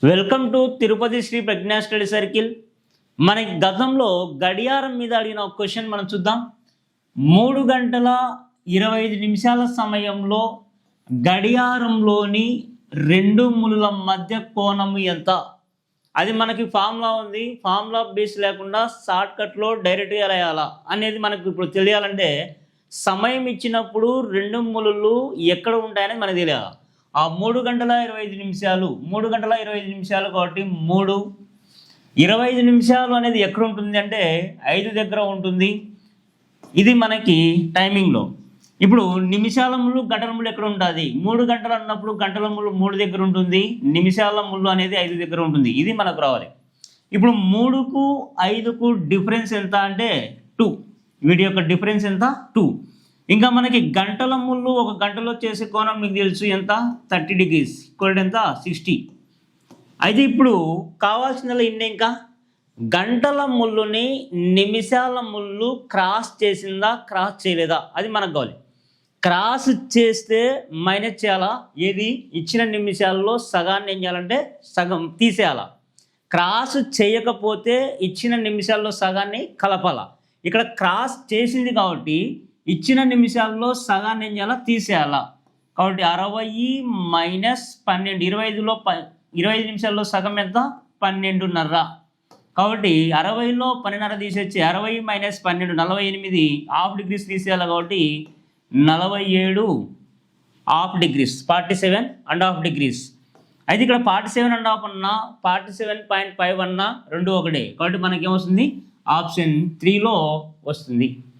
Welcome to Tirupati Shri Pragna study circle. మనకి గతంలో గడియారం మీద అడిగిన ఒక క్వశ్చన్ మనం చూద్దాం. 3 గంటల 25 నిమిషాల సమయంలో గడియారంలోని 2 ములుల మధ్య కోణము ఎంత? అది మనకి ఫార్ములా ఉంది. ఫార్ములా బేస్ లేకుండా షార్ట్కట్లో డైరెక్ట్గా రాయాలా అనేది మనకు ఇప్పుడు తెలియాలంటే సమయం ఇచ్చినప్పుడు 2 ములులు ఎక్కడ ఉంటాయనేది మనకు తెలియాలి. ఆ 3 గంటల 25 నిమిషాలు 3 గంటల 25 నిమిషాలు కాబట్టి 25 నిమిషాలు అనేది ఎక్కడ ఉంటుంది అంటే 5 దగ్గర ఉంటుంది. ఇది మనకి టైమింగ్లో. ఇప్పుడు నిమిషాల ముళ్ళు గంటల ముళ్ళు ఎక్కడ ఉంటుంది? 3 గంటలు అన్నప్పుడు గంటల ముళ్ళు 3 దగ్గర ఉంటుంది, నిమిషాల ముళ్ళు అనేది 5 దగ్గర ఉంటుంది. ఇది మనకు రావాలి. ఇప్పుడు 3కు 5కు డిఫరెన్స్ ఎంత అంటే 2. వీటి యొక్క డిఫరెన్స్ ఎంత? 2. ఇంకా మనకి గంటల ముళ్ళు ఒక గంటలో చేసే కోణం మీకు తెలుసు ఎంత? 30 degrees ఈక్వల్ ఎంత? 60. అయితే ఇప్పుడు కావాల్సిన ఇంకా గంటల ముళ్ళుని నిమిషాల ముళ్ళు క్రాస్ చేసిందా క్రాస్ చేయలేదా అది మనకు కావాలి. క్రాస్ చేస్తే మైనస్ చేయాలా? ఏది ఇచ్చిన నిమిషాల్లో సగాన్ని ఏం చేయాలంటే సగం తీసేయాలా. క్రాస్ చేయకపోతే ఇచ్చిన నిమిషాల్లో సగాన్ని కలపాలా. ఇక్కడ క్రాస్ చేసింది కాబట్టి ఇచ్చిన నిమిషాల్లో సగాన్ని ఏం చేయాలా? తీసేయాలా. కాబట్టి 60 మైనస్ 12 25లో 25 నిమిషాల్లో సగం ఎంత? 12:30. కాబట్టి 60లో 12:30 తీసేసి 60 మైనస్ 12 48 హాఫ్ డిగ్రీస్ తీసేయాలి. కాబట్టి 47.5 degrees 47.5 degrees. అయితే ఇక్కడ 47.5 అన్నా 47.5 అన్నా రెండు ఒకటే. కాబట్టి మనకేమొస్తుంది? ఆప్షన్ 3లో వస్తుంది.